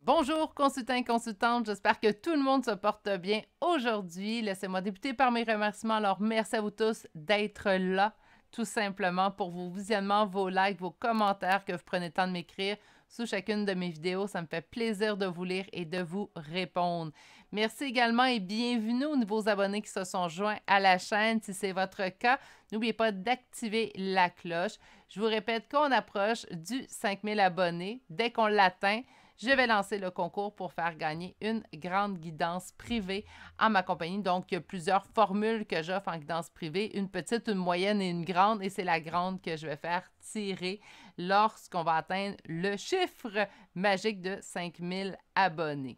Bonjour consultants et consultantes, j'espère que tout le monde se porte bien aujourd'hui. Laissez-moi débuter par mes remerciements. Alors merci à vous tous d'être là, tout simplement pour vos visionnements, vos likes, vos commentaires que vous prenez le temps de m'écrire sous chacune de mes vidéos. Ça me fait plaisir de vous lire et de vous répondre. Merci également et bienvenue aux nouveaux abonnés qui se sont joints à la chaîne. Si c'est votre cas, n'oubliez pas d'activer la cloche. Je vous répète qu'on approche du 5000 abonnés. Dès qu'on l'atteint, je vais lancer le concours pour faire gagner une grande guidance privée en ma compagnie. Donc, il y a plusieurs formules que j'offre en guidance privée, une petite, une moyenne et une grande. Et c'est la grande que je vais faire tirer lorsqu'on va atteindre le chiffre magique de 5000 abonnés.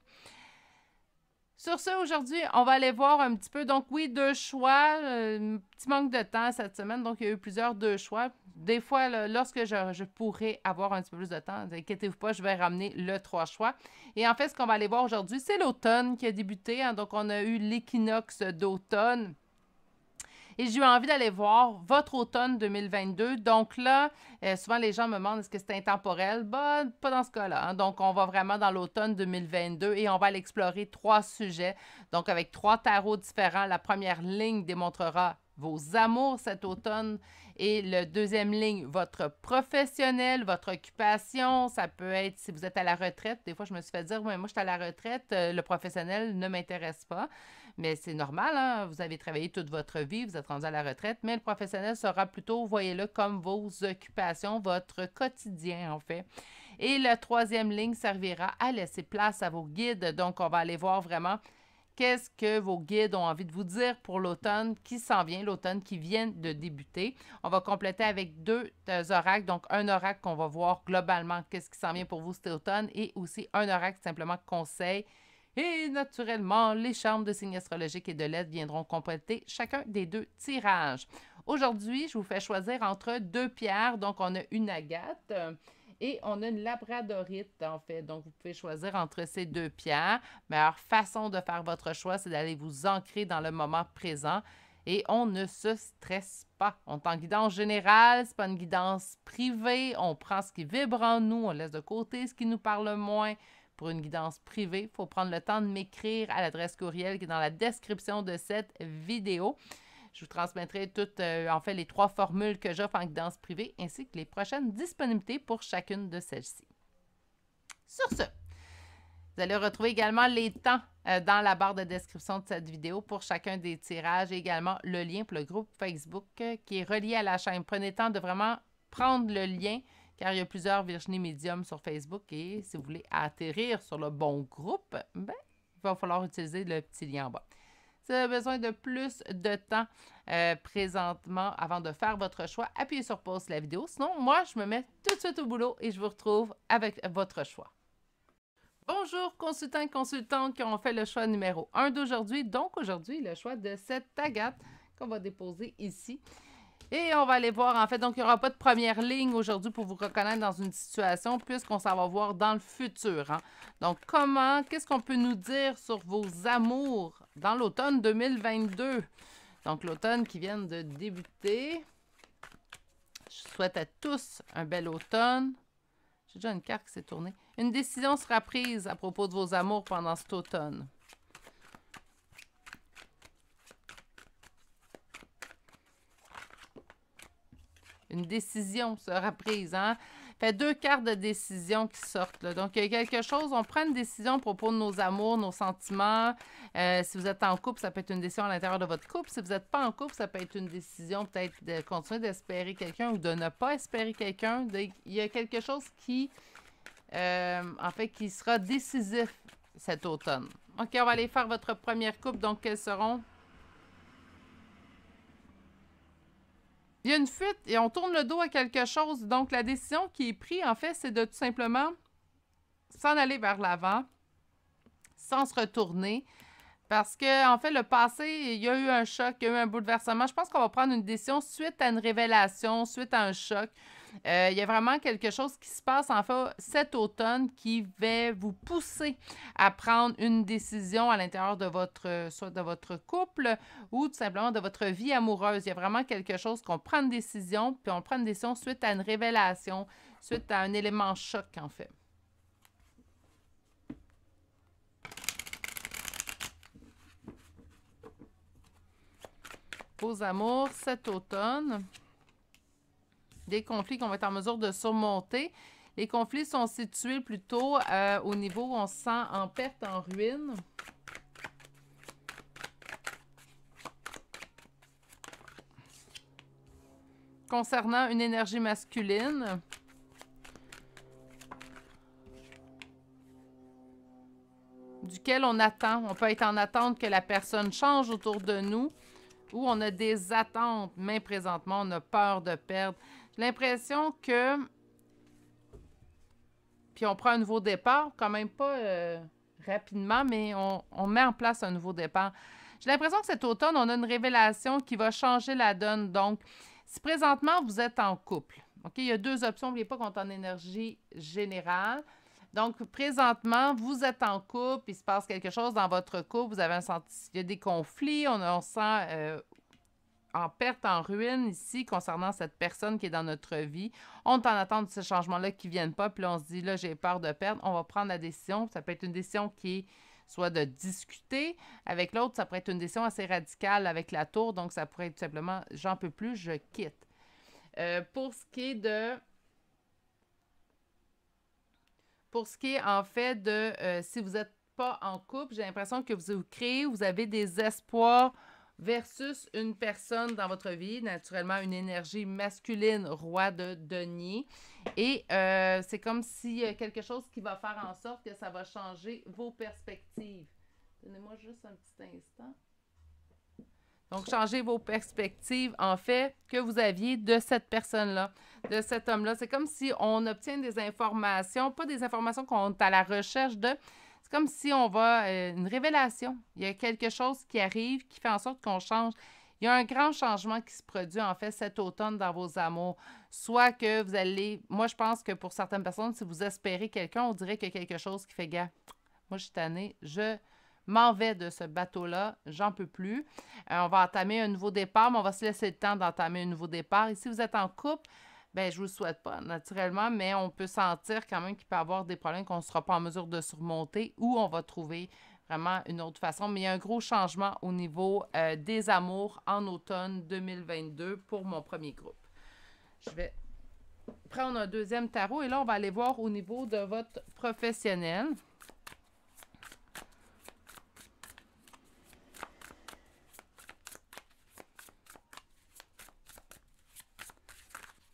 Sur ce, aujourd'hui, on va aller voir un petit peu. Donc oui, deux choix. Un petit manque de temps cette semaine. Donc, il y a eu plusieurs deux choix. Des fois, là, lorsque je pourrais avoir un petit peu plus de temps, inquiétez-vous pas, je vais ramener le trois choix. Et en fait, ce qu'on va aller voir aujourd'hui, c'est l'automne qui a débuté. Hein. Donc, on a eu l'équinoxe d'automne. Et j'ai eu envie d'aller voir votre automne 2022. Donc là, souvent les gens me demandent est-ce que c'est intemporel? Bah, pas dans ce cas-là. Hein. Donc, on va vraiment dans l'automne 2022 et on va aller explorer trois sujets. Donc, avec trois tarots différents. La première ligne démontrera vos amours cet automne et le deuxième ligne, votre professionnel, votre occupation. Ça peut être si vous êtes à la retraite. Des fois, je me suis fait dire, ouais, moi, je suis à la retraite, le professionnel ne m'intéresse pas. Mais c'est normal, hein? Vous avez travaillé toute votre vie, vous êtes rendu à la retraite, mais le professionnel sera plutôt, voyez-le, comme vos occupations, votre quotidien, en fait. Et la troisième ligne servira à laisser place à vos guides. Donc, on va aller voir vraiment qu'est-ce que vos guides ont envie de vous dire pour l'automne qui s'en vient, l'automne qui vient de débuter. On va compléter avec deux oracles. Donc, un oracle qu'on va voir globalement qu'est-ce qui s'en vient pour vous cet automne et aussi un oracle simplement conseil. Et naturellement, les charmes de signes astrologiques et de lettres viendront compléter chacun des deux tirages. Aujourd'hui, je vous fais choisir entre deux pierres. Donc, on a une agate et on a une labradorite, en fait. Donc, vous pouvez choisir entre ces deux pierres. Meilleure façon de faire votre choix, c'est d'aller vous ancrer dans le moment présent. Et on ne se stresse pas. On est en guidance générale, ce n'est pas une guidance privée. On prend ce qui vibre en nous, on laisse de côté ce qui nous parle moins. Pour une guidance privée, il faut prendre le temps de m'écrire à l'adresse courriel qui est dans la description de cette vidéo. Je vous transmettrai toutes, en fait, les trois formules que j'offre en guidance privée ainsi que les prochaines disponibilités pour chacune de celles-ci. Sur ce, vous allez retrouver également les temps dans la barre de description de cette vidéo pour chacun des tirages et également le lien pour le groupe Facebook qui est relié à la chaîne. Prenez le temps de vraiment prendre le lien car il y a plusieurs Virginie Médium sur Facebook et si vous voulez atterrir sur le bon groupe, ben, il va falloir utiliser le petit lien en bas. Si vous avez besoin de plus de temps présentement avant de faire votre choix, appuyez sur pause la vidéo. Sinon, moi, je me mets tout de suite au boulot et je vous retrouve avec votre choix. Bonjour consultants et consultantes qui ont fait le choix numéro 1 d'aujourd'hui. Donc aujourd'hui, le choix de cette agate qu'on va déposer ici. Et on va aller voir, en fait, donc il n'y aura pas de première ligne aujourd'hui pour vous reconnaître dans une situation puisqu'on s'en va voir dans le futur. Hein. Donc, qu'est-ce qu'on peut nous dire sur vos amours dans l'automne 2022? Donc, l'automne qui vient de débuter. Je souhaite à tous un bel automne. J'ai déjà une carte qui s'est tournée. Une décision sera prise à propos de vos amours pendant cet automne. Une décision sera prise. Hein? Fait deux cartes de décision qui sortent. Là. Donc, il y a quelque chose, on prend une décision à propos de nos amours, nos sentiments. Si vous êtes en couple, ça peut être une décision à l'intérieur de votre couple. Si vous n'êtes pas en couple, ça peut être une décision peut-être de continuer d'espérer quelqu'un ou de ne pas espérer quelqu'un. Il y a quelque chose qui, en fait, qui sera décisif cet automne. OK, on va aller faire votre première coupe. Donc, quelles seront... Il y a une fuite et on tourne le dos à quelque chose. Donc, la décision qui est prise, en fait, c'est de tout simplement s'en aller vers l'avant, sans se retourner. Parce que, en fait, le passé, il y a eu un choc, il y a eu un bouleversement. Je pense qu'on va prendre une décision suite à une révélation, suite à un choc. Il y a vraiment quelque chose qui se passe, en fait, cet automne qui va vous pousser à prendre une décision à l'intérieur de votre, soit de votre couple ou tout simplement de votre vie amoureuse. Il y a vraiment quelque chose qu'on prend une décision, puis on prend une décision suite à une révélation, suite à un élément choc, en fait. Vos amours cet automne. Des conflits qu'on va être en mesure de surmonter. Les conflits sont situés plutôt au niveau où on se sent en perte, en ruine. Concernant une énergie masculine. Duquel on attend. On peut être en attente que la personne change autour de nous. Ou on a des attentes, mais présentement, on a peur de perdre. J'ai l'impression que... Puis on prend un nouveau départ, quand même pas rapidement, mais on met en place un nouveau départ. J'ai l'impression que cet automne, on a une révélation qui va changer la donne. Donc, si présentement, vous êtes en couple, OK? Il y a deux options. N'oubliez pas qu'on est en énergie générale. Donc, présentement, vous êtes en couple, il se passe quelque chose dans votre couple, vous avez un sentiment, il y a des conflits, on sent en perte, en ruine ici, concernant cette personne qui est dans notre vie. On est en attente de ce changement-là qui ne viennent pas, puis là, on se dit, là, j'ai peur de perdre, on va prendre la décision. Ça peut être une décision qui est soit de discuter avec l'autre, ça pourrait être une décision assez radicale avec la tour, donc ça pourrait être tout simplement, j'en peux plus, je quitte. Pour ce qui est de... Pour ce qui est, en fait, de si vous n'êtes pas en couple, j'ai l'impression que vous créez, vous avez des espoirs versus une personne dans votre vie, naturellement une énergie masculine, roi de denier. Et c'est comme s'il y a quelque chose qui va faire en sorte que ça va changer vos perspectives. Donnez-moi juste un petit instant. Donc, changez vos perspectives, en fait, que vous aviez de cette personne-là, de cet homme-là. C'est comme si on obtient des informations, pas des informations qu'on est à la recherche de. C'est comme si on va... une révélation. Il y a quelque chose qui arrive qui fait en sorte qu'on change. Il y a un grand changement qui se produit, en fait, cet automne dans vos amours. Soit que vous allez... Moi, je pense que pour certaines personnes, si vous espérez quelqu'un, on dirait qu'il y a quelque chose qui fait « Gars, moi, je suis tannée, je... m'en vais de ce bateau-là, j'en peux plus. On va entamer un nouveau départ, mais on va se laisser le temps d'entamer un nouveau départ. Et si vous êtes en couple, ben je ne vous le souhaite pas naturellement, mais on peut sentir quand même qu'il peut y avoir des problèmes qu'on ne sera pas en mesure de surmonter ou on va trouver vraiment une autre façon. Mais il y a un gros changement au niveau des amours en automne 2022 pour mon premier groupe. Je vais prendre un deuxième tarot et là, on va aller voir au niveau de votre professionnel.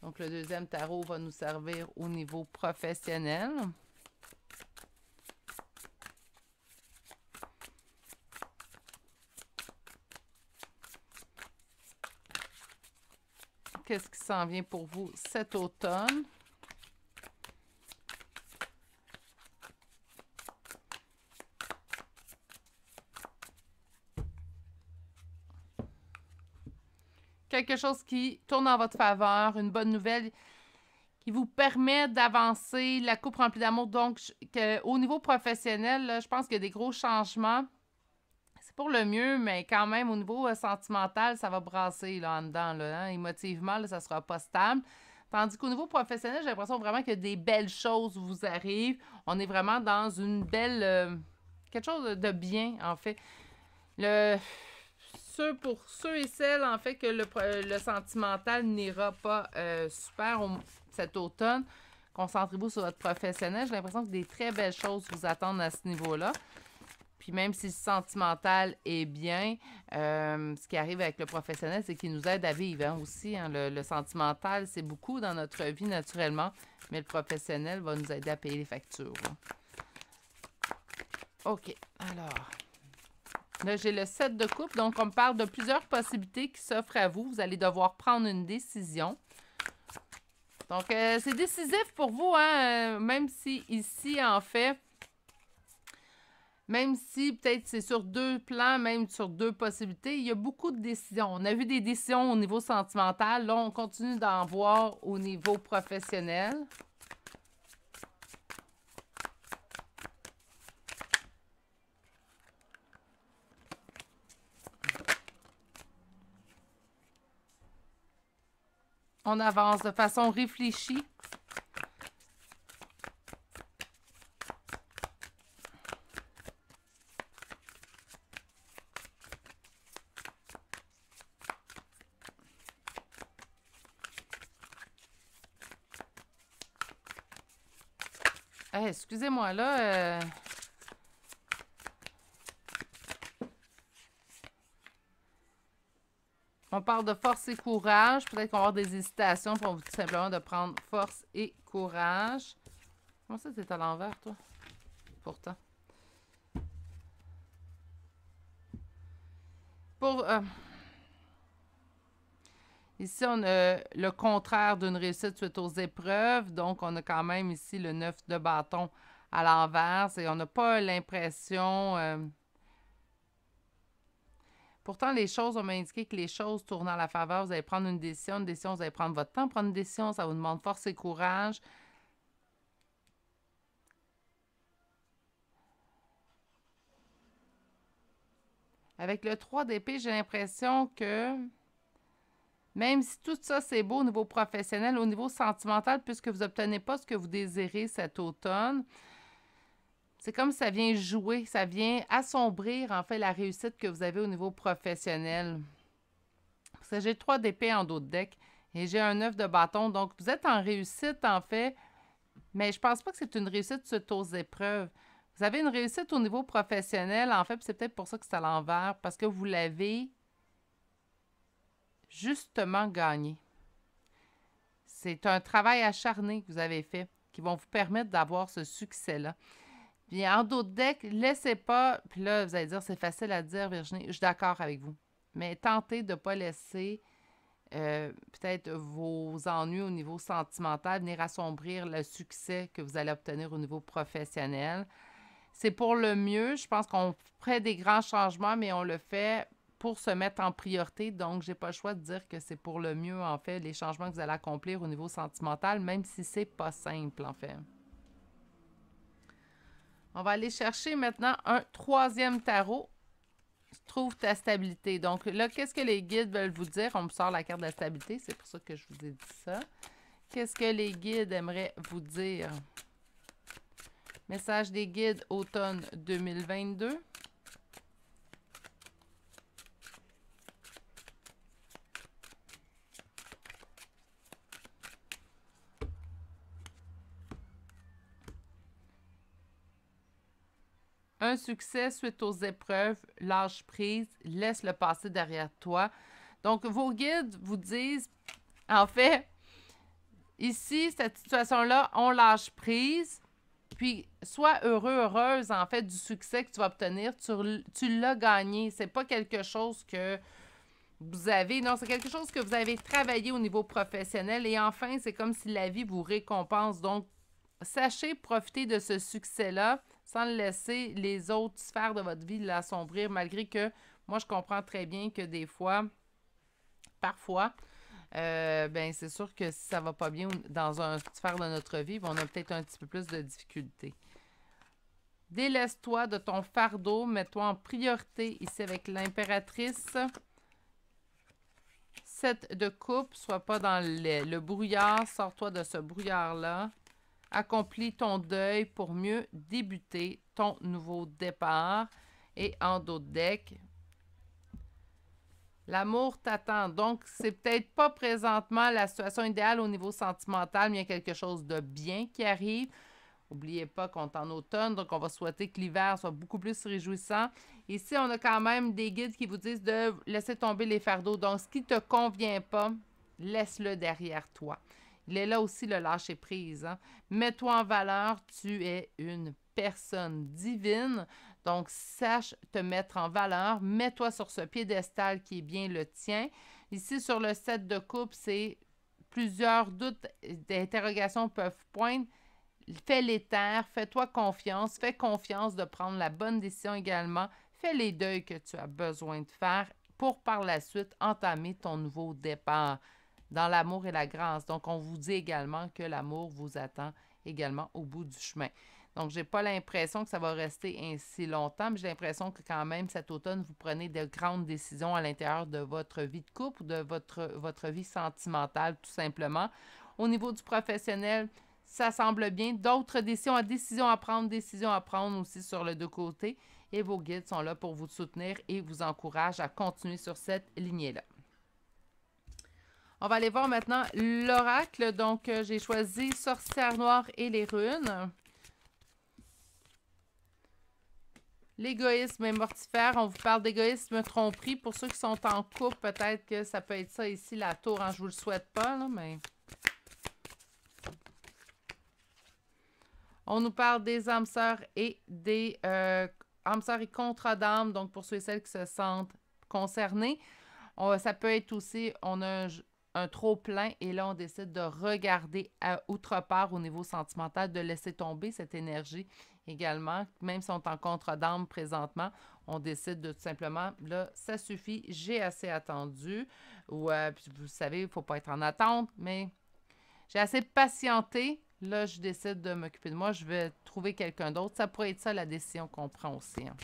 Donc, le deuxième tarot va nous servir au niveau professionnel. Qu'est-ce qui s'en vient pour vous cet automne? Quelque chose qui tourne en votre faveur, une bonne nouvelle qui vous permet d'avancer, la coupe remplie d'amour. Donc, au niveau professionnel, là, je pense qu'il y a des gros changements. C'est pour le mieux, mais quand même, au niveau sentimental, ça va brasser là, en dedans. Là, hein? Émotivement, là, ça ne sera pas stable. Tandis qu'au niveau professionnel, j'ai l'impression vraiment que des belles choses vous arrivent. On est vraiment dans une belle... quelque chose de bien, en fait. Pour ceux et celles, en fait, que le sentimental n'ira pas super cet automne, concentrez-vous sur votre professionnel. J'ai l'impression que des très belles choses vous attendent à ce niveau-là. Puis même si le sentimental est bien, ce qui arrive avec le professionnel, c'est qu'il nous aide à vivre hein, aussi. Hein. Le sentimental, c'est beaucoup dans notre vie naturellement, mais le professionnel va nous aider à payer les factures. Hein. OK, alors... Là, j'ai le 7 de coupe, donc on me parle de plusieurs possibilités qui s'offrent à vous. Vous allez devoir prendre une décision. Donc, c'est décisif pour vous, hein, même si ici, en fait, même si peut-être c'est sur deux plans, même sur deux possibilités, il y a beaucoup de décisions. On a vu des décisions au niveau sentimental. Là, on continue d'en voir au niveau professionnel. On avance de façon réfléchie. Hey, excusez-moi, là... On parle de force et courage. Peut-être qu'on va avoir des hésitations pour tout simplement de prendre force et courage. Comment ça, t'es à l'envers, toi? Pourtant. Ici, on a le contraire d'une réussite suite aux épreuves. Donc, on a quand même ici le 9 de bâton à l'envers. Et on n'a pas l'impression... Pourtant, les choses, on m'a indiqué que les choses tournent en la faveur. Vous allez prendre une décision, vous allez prendre votre temps pour prendre une décision. Ça vous demande force et courage. Avec le 3 d'épée, j'ai l'impression que même si tout ça, c'est beau au niveau professionnel, au niveau sentimental, puisque vous n'obtenez pas ce que vous désirez cet automne, c'est comme ça vient jouer, ça vient assombrir, en fait, la réussite que vous avez au niveau professionnel. Parce que j'ai 3 d'épée en dos de deck et j'ai un 9 de bâton. Donc, vous êtes en réussite, en fait, mais je pense pas que c'est une réussite suite aux épreuves. Vous avez une réussite au niveau professionnel, en fait, puis c'est peut-être pour ça que c'est à l'envers, parce que vous l'avez justement gagné. C'est un travail acharné que vous avez fait qui va vous permettre d'avoir ce succès-là. Puis en dos de deck, laissez pas, puis là, vous allez dire, c'est facile à dire, Virginie, je suis d'accord avec vous, mais tentez de ne pas laisser peut-être vos ennuis au niveau sentimental venir assombrir le succès que vous allez obtenir au niveau professionnel. C'est pour le mieux. Je pense qu'on ferait des grands changements, mais on le fait pour se mettre en priorité. Donc, je n'ai pas le choix de dire que c'est pour le mieux, en fait, les changements que vous allez accomplir au niveau sentimental, même si c'est pas simple, en fait. On va aller chercher maintenant un 3e tarot. Trouve ta stabilité. Donc là, qu'est-ce que les guides veulent vous dire? On me sort la carte de la stabilité, c'est pour ça que je vous ai dit ça. Qu'est-ce que les guides aimeraient vous dire? Message des guides automne 2022. Un succès suite aux épreuves, lâche prise, laisse le passé derrière toi. Donc, vos guides vous disent, en fait, ici, cette situation-là, on lâche prise, puis sois heureux, heureuse, en fait, du succès que tu vas obtenir. Tu l'as gagné. C'est pas quelque chose que vous avez, non, c'est quelque chose que vous avez travaillé au niveau professionnel. Et enfin, c'est comme si la vie vous récompense. Donc, sachez profiter de ce succès-là sans laisser les autres sphères de votre vie l'assombrir, malgré que moi, je comprends très bien que des fois, parfois, ben c'est sûr que si ça va pas bien dans une sphère de notre vie, on a peut-être un petit peu plus de difficultés. Délaisse-toi de ton fardeau, mets-toi en priorité ici avec l'impératrice. 7 de coupe, sois pas dans le brouillard, sors-toi de ce brouillard-là. Accomplis ton deuil pour mieux débuter ton nouveau départ. Et en dos de deck, l'amour t'attend. Donc, c'est peut-être pas présentement la situation idéale au niveau sentimental, mais il y a quelque chose de bien qui arrive. N'oubliez pas qu'on est en automne, donc on va souhaiter que l'hiver soit beaucoup plus réjouissant. Ici, on a quand même des guides qui vous disent de laisser tomber les fardeaux. Donc, ce qui ne te convient pas, laisse-le derrière toi. Il est là aussi le lâcher-prise. Hein? Mets-toi en valeur, tu es une personne divine. Donc, sache te mettre en valeur. Mets-toi sur ce piédestal qui est bien le tien. Ici, sur le 7 de coupe, c'est plusieurs doutes d'interrogation peuvent poindre. Fais-les taire, fais-toi confiance, fais confiance de prendre la bonne décision également. Fais les deuils que tu as besoin de faire pour par la suite entamer ton nouveau départ dans l'amour et la grâce. Donc, on vous dit également que l'amour vous attend également au bout du chemin. Donc, je n'ai pas l'impression que ça va rester ainsi longtemps, mais j'ai l'impression que quand même, cet automne, vous prenez de grandes décisions à l'intérieur de votre vie de couple ou de votre vie sentimentale, tout simplement. Au niveau du professionnel, ça semble bien. D'autres décisions à prendre aussi sur les deux côtés. Et vos guides sont là pour vous soutenir et vous encouragent à continuer sur cette lignée-là. On va aller voir maintenant l'oracle. Donc, j'ai choisi Sorcière noire et les runes. L'égoïsme est mortifère. On vous parle d'égoïsme tromperie. Pour ceux qui sont en couple, peut-être que ça peut être ça ici, la tour. Hein? Je vous le souhaite pas, là, mais... On nous parle des âmes sœurs et des âmes sœurs et contrats d'âme. Donc, pour ceux et celles qui se sentent concernés, ça peut être aussi, on a un trop-plein et là, on décide de regarder outre part au niveau sentimental, de laisser tomber cette énergie également. Même si on est en contrat d'âme présentement, on décide de tout simplement, là, ça suffit, j'ai assez attendu. Ou, puis vous savez, il ne faut pas être en attente, mais j'ai assez patienté. Là, je décide de m'occuper de moi. Je vais trouver quelqu'un d'autre. Ça pourrait être ça la décision qu'on prend aussi. Hein.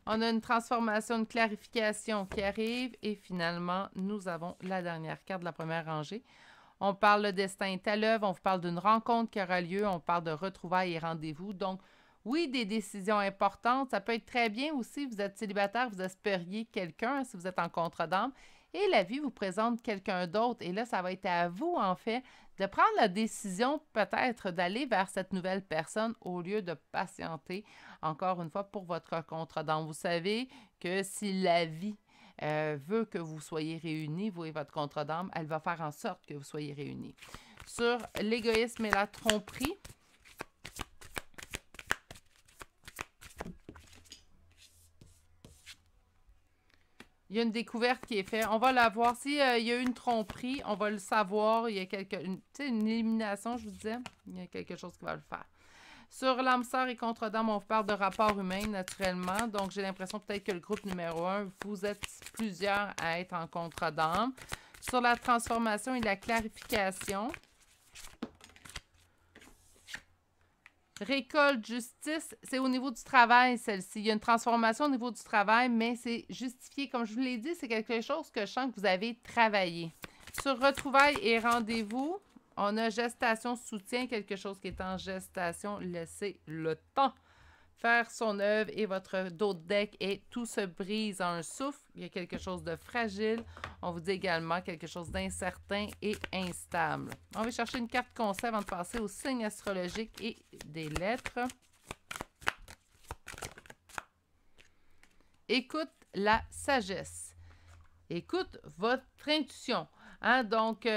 On a une transformation, une clarification qui arrive. Et finalement, nous avons la dernière carte de la première rangée. On parle le destin est à l'œuvre. On vous parle d'une rencontre qui aura lieu. On parle de retrouvailles et rendez-vous. Donc, oui, des décisions importantes. Ça peut être très bien aussi. Vous êtes célibataire, vous espériez quelqu'un si vous êtes en contrat d'âme. Et la vie vous présente quelqu'un d'autre. Et là, ça va être à vous, en fait, de prendre la décision peut-être d'aller vers cette nouvelle personne au lieu de patienter, encore une fois, pour votre contrat d'âme. Vous savez que si la vie veut que vous soyez réunis, vous et votre contrat d'âme, elle va faire en sorte que vous soyez réunis. Sur l'égoïsme et la tromperie, il y a une découverte qui est faite. On va la voir. S'il y a eu une tromperie, on va le savoir. Il y a une élimination, je vous disais. Il y a quelque chose qui va le faire. Sur l'âme sœur et contre d'âme, on vous parle de rapport humain, naturellement. Donc, j'ai l'impression peut-être que le groupe numéro 1, vous êtes plusieurs à être en contre d'âme. Sur la transformation et la clarification, récolte, justice, c'est au niveau du travail, celle-ci. Il y a une transformation au niveau du travail, mais c'est justifié. Comme je vous l'ai dit, c'est quelque chose que je sens que vous avez travaillé. Sur retrouvailles et rendez-vous, on a gestation, soutien, quelque chose qui est en gestation. Laissez le temps faire son œuvre et votre dos de deck et tout se brise en un souffle. Il y a quelque chose de fragile. On vous dit également quelque chose d'incertain et instable. On va chercher une carte conseil avant de passer aux signes astrologiques et des lettres. Écoute la sagesse. Écoute votre intuition. Hein? Donc,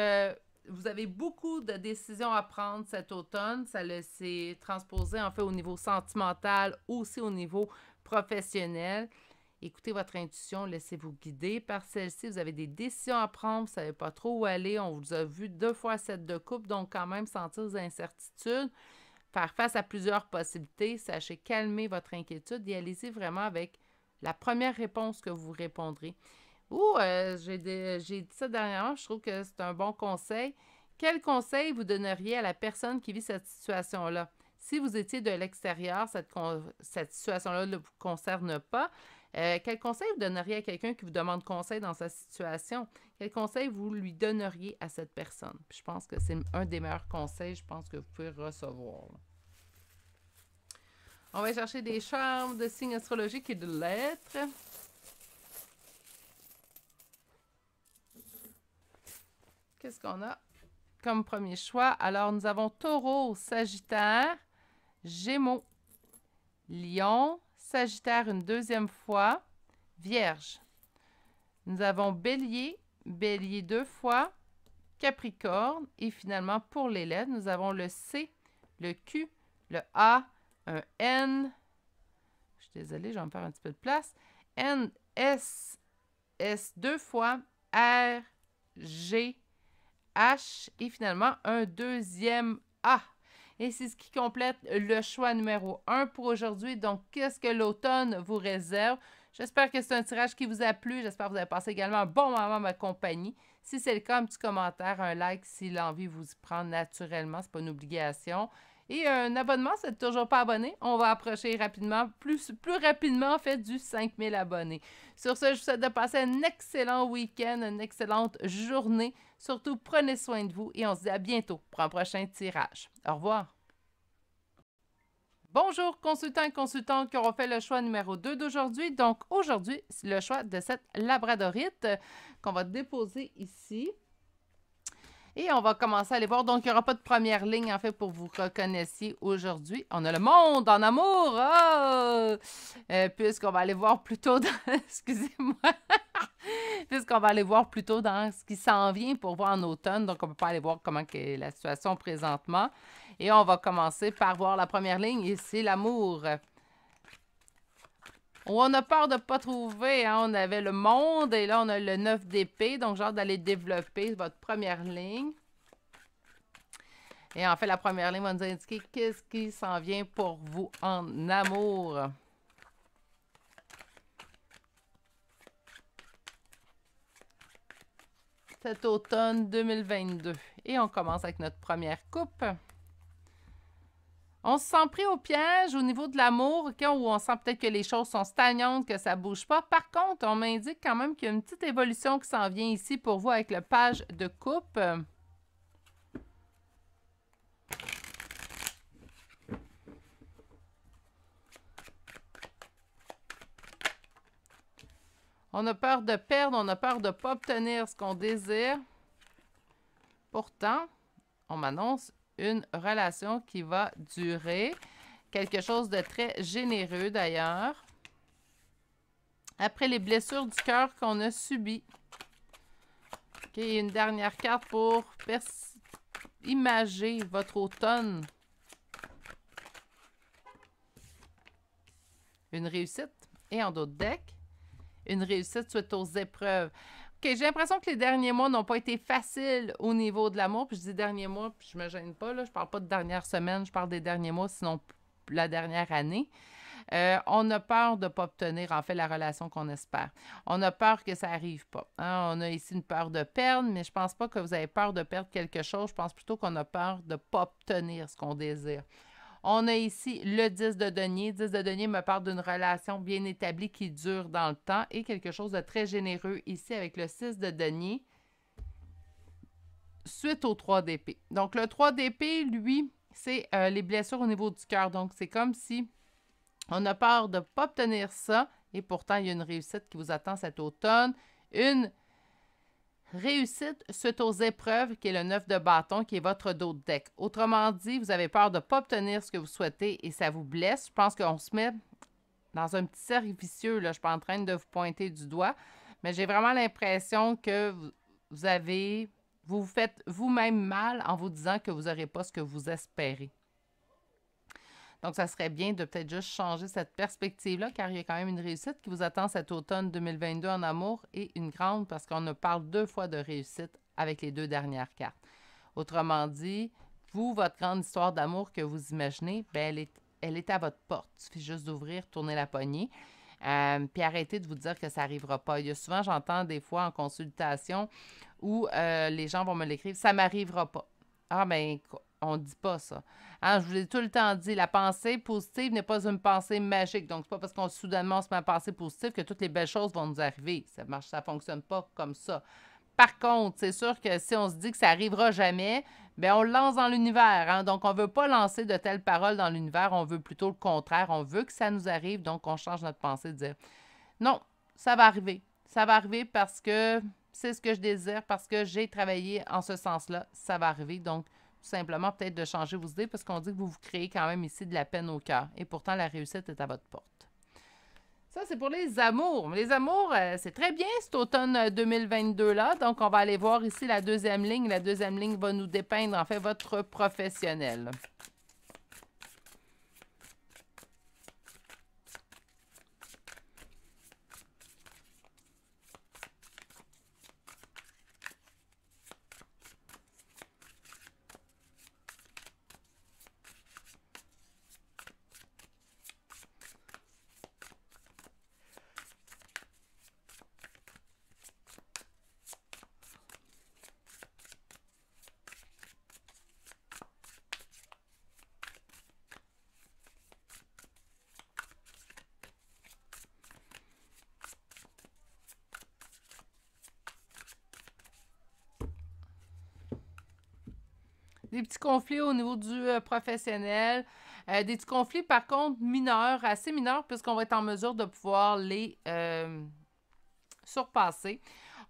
vous avez beaucoup de décisions à prendre cet automne. Ça s'est transposé en fait au niveau sentimental, aussi au niveau professionnel. Écoutez votre intuition, laissez-vous guider par celle-ci. Vous avez des décisions à prendre, vous ne savez pas trop où aller. On vous a vu 2 fois 7 de coupe, donc quand même sentir des incertitudes. Faire face à plusieurs possibilités. Sachez calmer votre inquiétude et allez-y vraiment avec la première réponse que vous répondrez. J'ai dit ça dernièrement, je trouve que c'est un bon conseil. Quel conseil vous donneriez à la personne qui vit cette situation-là? Si vous étiez de l'extérieur, cette situation-là ne vous concerne pas, quel conseil vous donneriez à quelqu'un qui vous demande conseil dans sa situation? Quel conseil vous lui donneriez à cette personne? Puis je pense que c'est un des meilleurs conseils, je pense que vous pouvez recevoir. On va chercher des charmes de signes astrologiques et de lettres. Qu'est-ce qu'on a comme premier choix? Alors, nous avons Taureau, Sagittaire, Gémeaux, Lion, Sagittaire une deuxième fois, Vierge. Nous avons Bélier, Bélier 2 fois, Capricorne et finalement, pour les lettres, nous avons le C, le Q, le A, un N. Je suis désolée, je vais me faire un petit peu de place. N, S, S 2 fois, R, G, H et finalement un deuxième A. Et c'est ce qui complète le choix numéro 1 pour aujourd'hui. Donc, qu'est-ce que l'automne vous réserve? J'espère que c'est un tirage qui vous a plu. J'espère que vous avez passé également un bon moment à ma compagnie. Si c'est le cas, un petit commentaire, un like si l'envie vous y prend naturellement. Ce n'est pas une obligation. Et un abonnement, si vous n'êtes toujours pas abonné, on va approcher rapidement, plus rapidement en fait, du 5000 abonnés. Sur ce, je vous souhaite de passer un excellent week-end, une excellente journée. Surtout, prenez soin de vous et on se dit à bientôt pour un prochain tirage. Au revoir. Bonjour, consultants et consultantes qui auront fait le choix numéro 2 d'aujourd'hui. Donc, aujourd'hui, c'est le choix de cette labradorite qu'on va déposer ici. Et on va commencer à aller voir. Donc, il n'y aura pas de première ligne, en fait, pour vous reconnaissiez aujourd'hui. On a le monde en amour! Oh! Puisqu'on va aller voir plutôt dans... Excusez-moi. Puisqu'on va aller voir plutôt dans ce qui s'en vient pour voir en automne. Donc, on ne peut pas aller voir comment est la situation présentement. Et on va commencer par voir la première ligne, et c'est l'amour. On a peur de ne pas trouver, hein? On avait le monde, et là, on a le 9 d'épée. Donc, j'ai hâte d'aller développer votre première ligne. Et en fait, la première ligne va nous indiquer qu'est-ce qui s'en vient pour vous en amour. Cet automne 2022. Et on commence avec notre première coupe. On se sent pris au piège au niveau de l'amour, où on sent peut-être que les choses sont stagnantes, que ça ne bouge pas. Par contre, on m'indique quand même qu'il y a une petite évolution qui s'en vient ici pour vous avec le page de coupe. On a peur de perdre, on a peur de ne pas obtenir ce qu'on désire. Pourtant, on m'annonce une relation qui va durer. Quelque chose de très généreux d'ailleurs. Après les blessures du cœur qu'on a subies. OK, une dernière carte pour imager votre automne. Une réussite. Et en d'autres decks, une réussite suite aux épreuves. OK, j'ai l'impression que les derniers mois n'ont pas été faciles au niveau de l'amour. Puis je dis derniers mois, puis je me gêne pas, là. Je parle pas de dernière semaine, je parle des derniers mois, sinon la dernière année. On a peur de ne pas obtenir, en fait, la relation qu'on espère. On a peur que ça n'arrive pas. Hein? On a ici une peur de perdre, mais je ne pense pas que vous avez peur de perdre quelque chose. Je pense plutôt qu'on a peur de ne pas obtenir ce qu'on désire. On a ici le 10 de denier. 10 de denier me parle d'une relation bien établie qui dure dans le temps et quelque chose de très généreux ici avec le 6 de denier suite au 3 d'épée. Donc, le 3 d'épée, lui, c'est les blessures au niveau du cœur. Donc, c'est comme si on a peur de ne pas obtenir ça et pourtant, il y a une réussite qui vous attend cet automne. Une réussite suite aux épreuves, qui est le 9 de bâton, qui est votre dos de deck. Autrement dit, vous avez peur de ne pas obtenir ce que vous souhaitez et ça vous blesse. Je pense qu'on se met dans un petit cercle vicieux. Là. Je ne suis pas en train de vous pointer du doigt, mais j'ai vraiment l'impression que vous vous faites vous-même mal en vous disant que vous n'aurez pas ce que vous espérez. Donc, ça serait bien de peut-être juste changer cette perspective-là, car il y a quand même une réussite qui vous attend cet automne 2022 en amour et une grande, parce qu'on parle 2 fois de réussite avec les 2 dernières cartes. Autrement dit, vous, votre grande histoire d'amour que vous imaginez, bien, elle est à votre porte. Il suffit juste d'ouvrir, tourner la poignée, puis arrêtez de vous dire que ça n'arrivera pas. Il y a souvent, j'entends des fois en consultation où les gens vont me l'écrire, ça ne m'arrivera pas. Ah, bien, on ne dit pas ça. Hein, je vous l'ai tout le temps dit, la pensée positive n'est pas une pensée magique. Donc, c'est pas parce qu'on soudainement se met à penser positive que toutes les belles choses vont nous arriver. Ça marche, ça fonctionne pas comme ça. Par contre, c'est sûr que si on se dit que ça n'arrivera jamais, bien, on le lance dans l'univers. Hein? Donc, on ne veut pas lancer de telles paroles dans l'univers. On veut plutôt le contraire. On veut que ça nous arrive. Donc, on change notre pensée de dire non, ça va arriver. Ça va arriver parce que c'est ce que je désire, parce que j'ai travaillé en ce sens-là. Ça va arriver. Donc, tout simplement, peut-être de changer vos idées parce qu'on dit que vous vous créez quand même ici de la peine au cœur. Et pourtant, la réussite est à votre porte. Ça, c'est pour les amours. Les amours, c'est très bien cet automne 2022-là. Donc, on va aller voir ici la deuxième ligne. La deuxième ligne va nous dépeindre, en fait, votre professionnel. Des petits conflits au niveau du professionnel. Des petits conflits, par contre, mineurs, assez mineurs, puisqu'on va être en mesure de pouvoir les surpasser.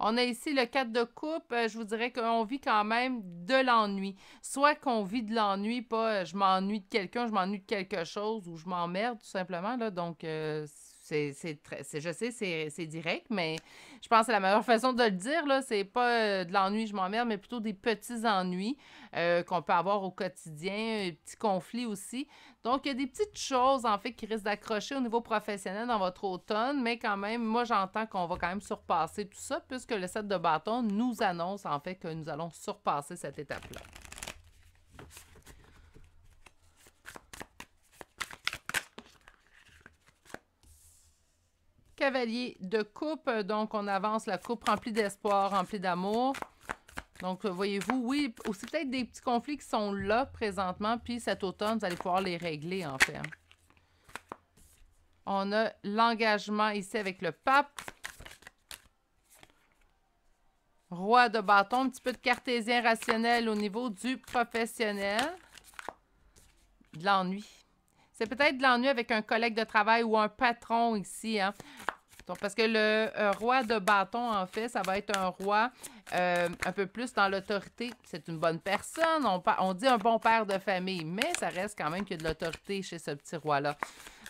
On a ici le 4 de coupe. Je vous dirais qu'on vit quand même de l'ennui. Soit qu'on vit de l'ennui, pas je m'ennuie de quelqu'un, je m'ennuie de quelque chose ou je m'emmerde tout simplement. Là. Donc, je sais, c'est direct, mais je pense que la meilleure façon de le dire, là, c'est pas de l'ennui, je m'emmerde, mais plutôt des petits ennuis qu'on peut avoir au quotidien, des petits conflits aussi. Donc, il y a des petites choses, en fait, qui risquent d'accrocher au niveau professionnel dans votre automne, mais quand même, moi, j'entends qu'on va quand même surpasser tout ça, puisque le 7 de bâton nous annonce, en fait, que nous allons surpasser cette étape-là. Cavalier de coupe, donc on avance la coupe remplie d'espoir, remplie d'amour. Donc, voyez-vous, oui, aussi peut-être des petits conflits qui sont là présentement, puis cet automne, vous allez pouvoir les régler, en fait. On a l'engagement ici avec le pape. Roi de bâton, un petit peu de cartésien rationnel au niveau du professionnel. De l'ennui. C'est peut-être de l'ennui avec un collègue de travail ou un patron ici, hein. Donc, parce que le roi de bâton, en fait, ça va être un roi un peu plus dans l'autorité. C'est une bonne personne, on dit un bon père de famille, mais ça reste quand même qu'il y a de l'autorité chez ce petit roi-là.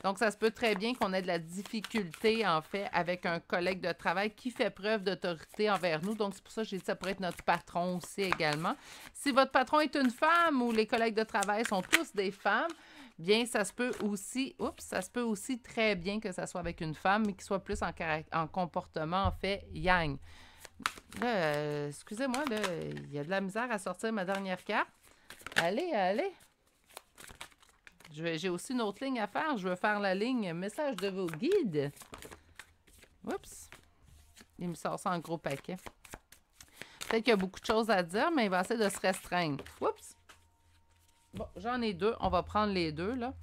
Donc, ça se peut très bien qu'on ait de la difficulté, en fait, avec un collègue de travail qui fait preuve d'autorité envers nous. Donc, c'est pour ça que j'ai dit que ça pourrait être notre patron aussi également. Si votre patron est une femme ou les collègues de travail sont tous des femmes, bien, ça se peut aussi très bien que ça soit avec une femme, mais qui soit plus en comportement, en fait, yang. Là, excusez-moi, là, il y a de la misère à sortir ma dernière carte. Allez, allez. J'ai aussi une autre ligne à faire. Je veux faire la ligne message de vos guides. Oups. Il me sort ça en gros paquet. Peut-être qu'il y a beaucoup de choses à dire, mais il va essayer de se restreindre. Oups. Bon, j'en ai deux. On va prendre les deux, là.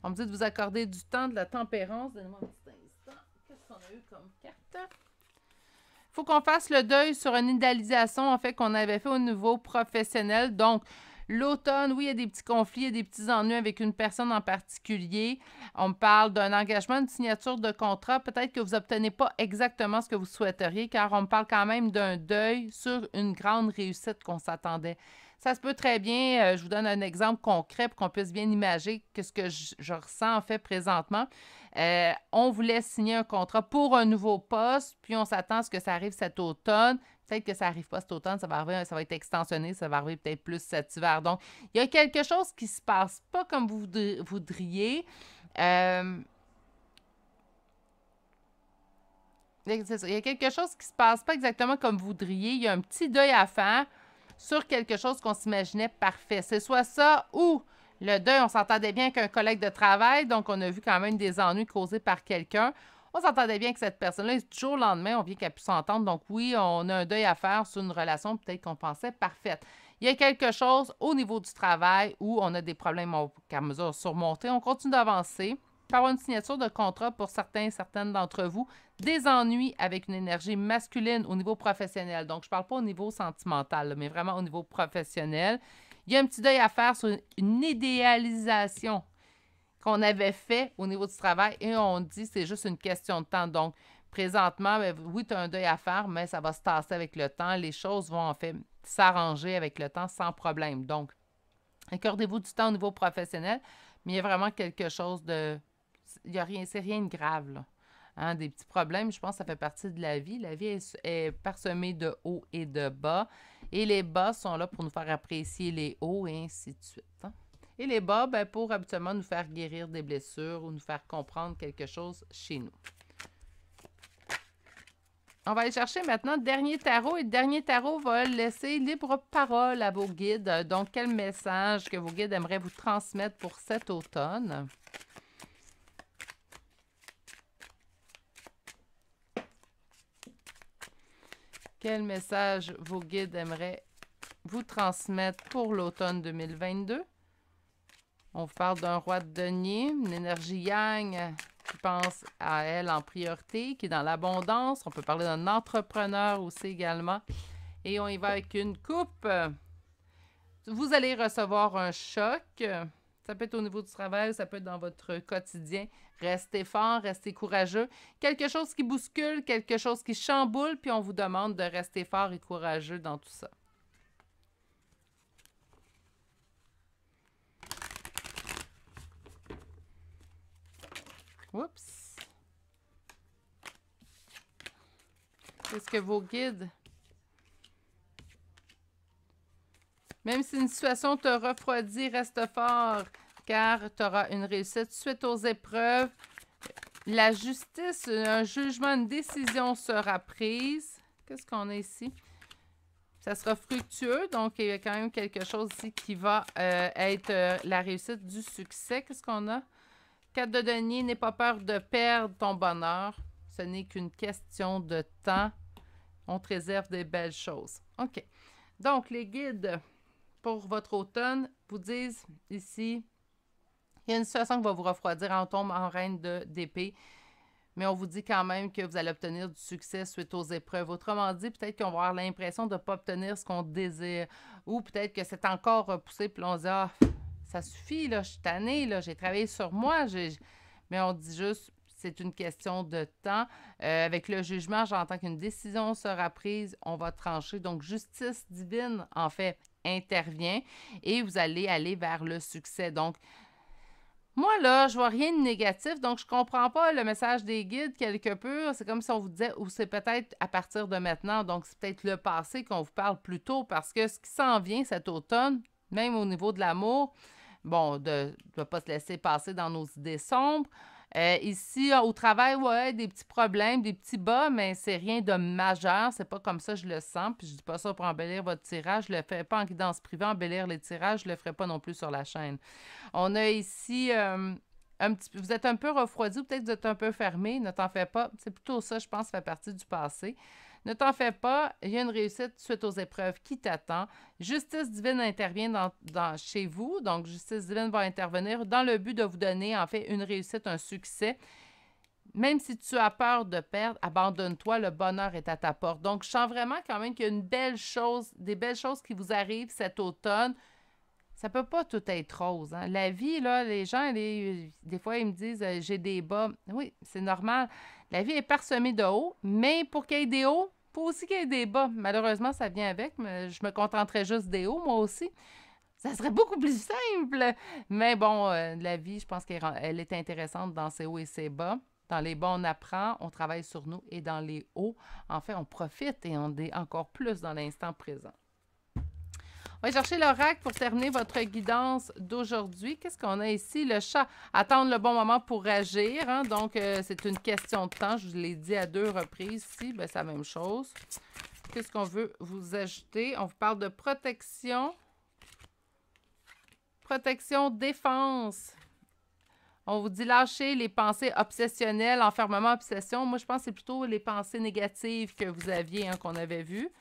On me dit de vous accorder du temps, de la tempérance. Donnez-moi un petit instant. Qu'est-ce qu'on a eu comme carte? Il faut qu'on fasse le deuil sur une idéalisation, en fait, qu'on avait fait au niveau professionnel. Donc, l'automne, oui, il y a des petits conflits, il y a des petits ennuis avec une personne en particulier. On me parle d'un engagement, une signature de contrat. Peut-être que vous n'obtenez pas exactement ce que vous souhaiteriez, car on me parle quand même d'un deuil sur une grande réussite qu'on s'attendait. Ça se peut très bien, je vous donne un exemple concret pour qu'on puisse bien imaginer ce que je ressens en fait présentement. On voulait signer un contrat pour un nouveau poste, puis on s'attend à ce que ça arrive cet automne. Peut-être que ça n'arrive pas cet automne, ça va être extensionné, ça va arriver peut-être plus cet hiver. Donc, il y a quelque chose qui ne se passe pas comme vous voudriez. C'est ça. Il y a quelque chose qui ne se passe pas exactement comme vous voudriez. Il y a un petit deuil à faire sur quelque chose qu'on s'imaginait parfait. C'est soit ça ou le deuil, on s'entendait bien avec un collègue de travail, donc on a vu quand même des ennuis causés par quelqu'un. On s'entendait bien que cette personne-là, du jour au lendemain, on vient qu'elle puisse s'entendre. Donc oui, on a un deuil à faire sur une relation peut-être qu'on pensait parfaite. Il y a quelque chose au niveau du travail où on a des problèmes qu'à mesure de surmonter. On continue d'avancer. Il peut y avoir une signature de contrat pour certaines d'entre vous. Des ennuis avec une énergie masculine au niveau professionnel. Donc, je ne parle pas au niveau sentimental, là, mais vraiment au niveau professionnel. Il y a un petit deuil à faire sur une idéalisation qu'on avait fait au niveau du travail et on dit que c'est juste une question de temps. Donc, présentement, bien, oui, tu as un deuil à faire, mais ça va se tasser avec le temps. Les choses vont en fait s'arranger avec le temps sans problème. Donc, accordez-vous du temps au niveau professionnel, mais il y a vraiment quelque chose de... Il y a rien, c'est rien de grave, là. Hein, des petits problèmes, je pense que ça fait partie de la vie. La vie est parsemée de hauts et de bas. Et les bas sont là pour nous faire apprécier les hauts et ainsi de suite. Hein. Et les bas, ben, pour habituellement nous faire guérir des blessures ou nous faire comprendre quelque chose chez nous. On va aller chercher maintenant le dernier tarot. Et le dernier tarot va laisser libre parole à vos guides. Donc, quel message que vos guides aimeraient vous transmettre pour cet automne? Quel message vos guides aimeraient vous transmettre pour l'automne 2022? On vous parle d'un roi de denier, une énergie yang qui pense à elle en priorité, qui est dans l'abondance. On peut parler d'un entrepreneur aussi également. Et on y va avec une coupe. Vous allez recevoir un choc. Ça peut être au niveau du travail, ça peut être dans votre quotidien. Restez fort, restez courageux. Quelque chose qui bouscule, quelque chose qui chamboule, puis on vous demande de rester fort et courageux dans tout ça. Oups! Qu'est-ce que vos guides... Même si une situation te refroidit, reste fort, car tu auras une réussite suite aux épreuves. La justice, un jugement, une décision sera prise. Qu'est-ce qu'on a ici? Ça sera fructueux, donc il y a quand même quelque chose ici qui va être la réussite du succès. Qu'est-ce qu'on a? 4 de denier, n'aie pas peur de perdre ton bonheur. Ce n'est qu'une question de temps. On te réserve des belles choses. OK. Donc, les guides pour votre automne vous disent ici, il y a une situation qui va vous refroidir, on tombe en reine d'épée, mais on vous dit quand même que vous allez obtenir du succès suite aux épreuves. Autrement dit, peut-être qu'on va avoir l'impression de ne pas obtenir ce qu'on désire, ou peut-être que c'est encore repoussé, puis on se dit « Ah, ça suffit, là, je suis tannée, là, j'ai travaillé sur moi. » Mais on dit juste, c'est une question de temps. Avec le jugement, j'entends qu'une décision sera prise, on va trancher. Donc, justice divine, en fait, intervient et vous allez aller vers le succès. Donc, moi, là, je vois rien de négatif, donc je comprends pas le message des guides quelque peu. C'est comme si on vous disait, ou c'est peut-être à partir de maintenant, donc c'est peut-être le passé qu'on vous parle plus tôt, parce que ce qui s'en vient cet automne, même au niveau de l'amour, bon, de ne pas se laisser passer dans nos idées sombres. Ici, au travail, ouais, des petits problèmes, des petits bas, mais c'est rien de majeur. C'est pas comme ça, je le sens. Puis je dis pas ça pour embellir votre tirage. Je le fais pas en guidance privée, embellir les tirages. Je le ferai pas non plus sur la chaîne. On a ici un petit peu... Vous êtes un peu refroidi ou peut-être que vous êtes un peu fermé. Ne t'en fais pas. C'est plutôt ça, je pense, fait partie du passé. Ne t'en fais pas, il y a une réussite suite aux épreuves qui t'attend. Justice divine intervient chez vous, donc justice divine va intervenir dans le but de vous donner en fait une réussite, un succès. Même si tu as peur de perdre, abandonne-toi, le bonheur est à ta porte. Donc, je sens vraiment quand même qu'il y a une belle chose, des belles choses qui vous arrivent cet automne. Ça peut pas tout être rose. Hein? La vie, là, les gens, des fois, ils me disent j'ai des bas. Oui, c'est normal. La vie est parsemée de hauts, mais pour qu'il y ait des hauts, il faut aussi qu'il y ait des bas. Malheureusement, ça vient avec, mais je me contenterais juste des hauts, moi aussi. Ça serait beaucoup plus simple. Mais bon, la vie, je pense qu'elle est intéressante dans ses hauts et ses bas. Dans les bas, on apprend, on travaille sur nous. Et dans les hauts, en fait, on profite et on est encore plus dans l'instant présent. On va chercher l'oracle pour terminer votre guidance d'aujourd'hui. Qu'est-ce qu'on a ici? Le chat. Attendre le bon moment pour agir. Hein? Donc, c'est une question de temps. Je vous l'ai dit à 2 reprises ici. Ben, c'est la même chose. Qu'est-ce qu'on veut vous ajouter? On vous parle de protection. Protection, défense. On vous dit lâcher les pensées obsessionnelles, enfermement, obsession. Moi, je pense que c'est plutôt les pensées négatives que vous aviez, hein, qu'on avait vues.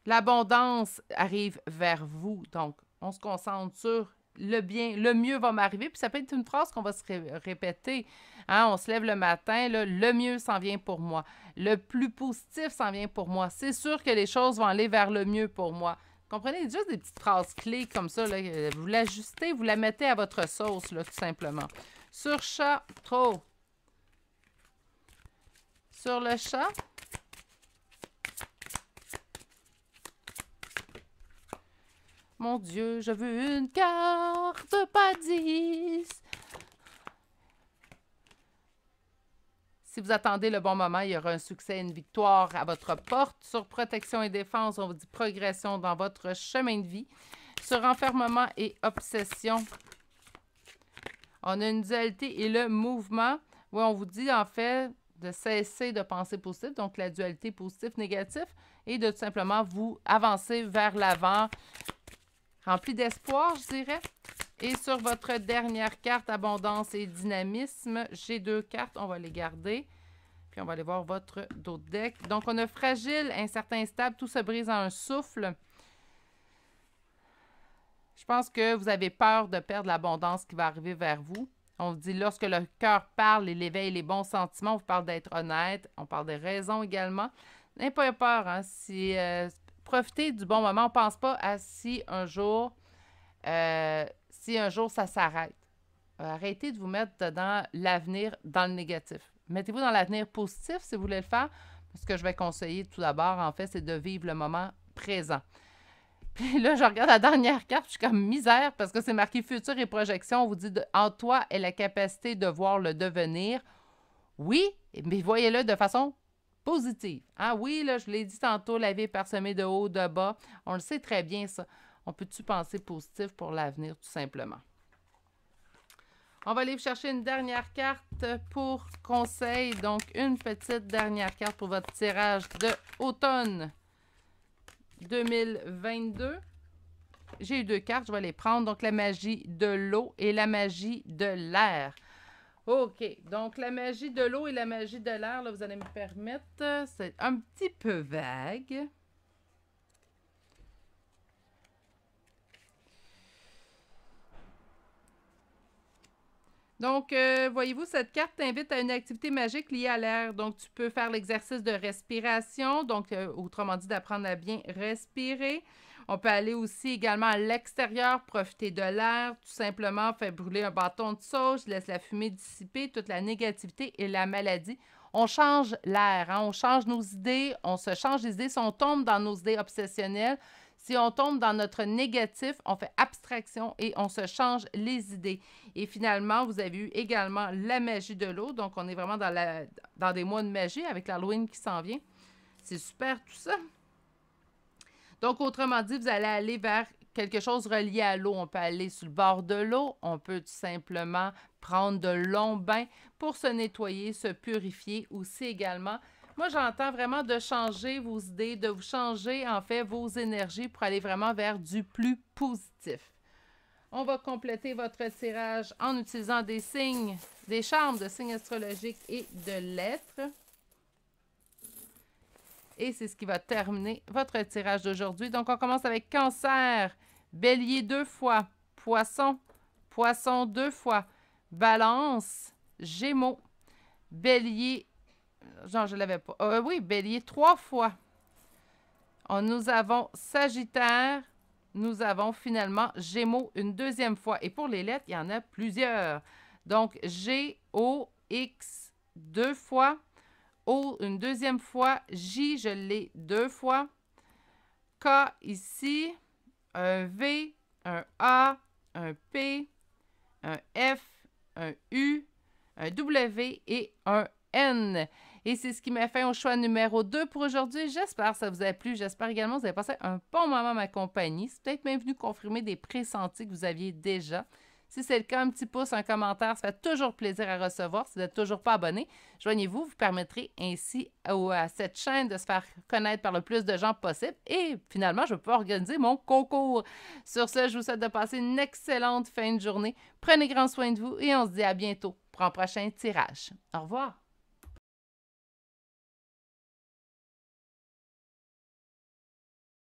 L'abondance arrive vers vous. Donc, on se concentre sur le bien, le mieux va m'arriver. Puis ça peut être une phrase qu'on va se répéter. Hein? On se lève le matin, là, le mieux s'en vient pour moi. Le plus positif s'en vient pour moi. C'est sûr que les choses vont aller vers le mieux pour moi. Comprenez, juste des petites phrases clés comme ça. Là, vous l'ajustez, vous la mettez à votre sauce, là, tout simplement. Sur chat, trop. Sur le chat. Mon Dieu, je veux une carte, pas 10. Si vous attendez le bon moment, il y aura un succès, une victoire à votre porte. Sur protection et défense, on vous dit progression dans votre chemin de vie. Sur enfermement et obsession, on a une dualité et le mouvement. Oui, on vous dit en fait de cesser de penser positif, donc la dualité positif-négatif, et de tout simplement vous avancer vers l'avant. Rempli d'espoir, je dirais. Et sur votre dernière carte, abondance et dynamisme, j'ai 2 cartes, on va les garder. Puis on va aller voir votre dos de deck. Donc, on a fragile, incertain, stable, tout se brise en un souffle. Je pense que vous avez peur de perdre l'abondance qui va arriver vers vous. On vous dit, lorsque le cœur parle, il éveille les bons sentiments. On vous parle d'être honnête. On parle des raisons également. N'ayez pas peur, hein, profitez du bon moment. On ne pense pas à si un jour, si un jour ça s'arrête, arrêtez de vous mettre dans l'avenir, dans le négatif. Mettez-vous dans l'avenir positif si vous voulez le faire. Ce que je vais conseiller tout d'abord, en fait, c'est de vivre le moment présent. Puis là, je regarde la dernière carte, je suis comme misère parce que c'est marqué futur et projection. On vous dit en toi est la capacité de voir le devenir. Oui, mais voyez-le de façon positive. Ah oui, là, je l'ai dit tantôt, la vie est parsemée de haut, de bas. On le sait très bien, ça. On peut-tu penser positif pour l'avenir, tout simplement? On va aller chercher une dernière carte pour conseil. Donc, une petite dernière carte pour votre tirage de automne 2022. J'ai eu 2 cartes, je vais les prendre. Donc, la magie de l'eau et la magie de l'air. OK, donc la magie de l'eau et la magie de l'air, là, vous allez me permettre, c'est un petit peu vague. Donc, voyez-vous, cette carte t'invite à une activité magique liée à l'air. Donc, tu peux faire l'exercice de respiration, donc, autrement dit, d'apprendre à bien respirer. On peut aller aussi également à l'extérieur, profiter de l'air, tout simplement faire brûler un bâton de sauge, laisse la fumée dissiper toute la négativité et la maladie. On change l'air, hein? On change nos idées, on se change les idées. Si on tombe dans nos idées obsessionnelles, si on tombe dans notre négatif, on fait abstraction et on se change les idées. Et finalement, vous avez eu également la magie de l'eau. Donc, on est vraiment dans des mois de magie avec l'Halloween qui s'en vient. C'est super tout ça. Donc, autrement dit, vous allez aller vers quelque chose relié à l'eau. On peut aller sur le bord de l'eau. On peut tout simplement prendre de longs bains pour se nettoyer, se purifier aussi également. Moi, j'entends vraiment de changer vos idées, de vous changer, en fait, vos énergies pour aller vraiment vers du plus positif. On va compléter votre tirage en utilisant des signes, des charmes de signes astrologiques et de lettres. Et c'est ce qui va terminer votre tirage d'aujourd'hui. Donc, on commence avec Cancer, Bélier 2 fois, Poisson, Poisson 2 fois, Balance, Gémeaux, Bélier, genre je ne l'avais pas, oui, Bélier 3 fois. Nous avons Sagittaire, nous avons finalement Gémeaux une deuxième fois. Et pour les lettres, il y en a plusieurs. Donc, G, O, X 2 fois. O une deuxième fois. J, je l'ai 2 fois. K ici. Un V, un A, un P, un F, un U, un W et un N. Et c'est ce qui m'a fait au choix numéro 2 pour aujourd'hui. J'espère que ça vous a plu. J'espère également que vous avez passé un bon moment à ma compagnie. C'est peut-être même venu confirmer des pressentis que vous aviez déjà. Si c'est le cas, un petit pouce, un commentaire, ça fait toujours plaisir à recevoir. Si vous n'êtes toujours pas abonné, joignez-vous, vous permettrez ainsi à cette chaîne de se faire connaître par le plus de gens possible. Et finalement, je vais pouvoir organiser mon concours. Sur ce, je vous souhaite de passer une excellente fin de journée. Prenez grand soin de vous et on se dit à bientôt pour un prochain tirage. Au revoir.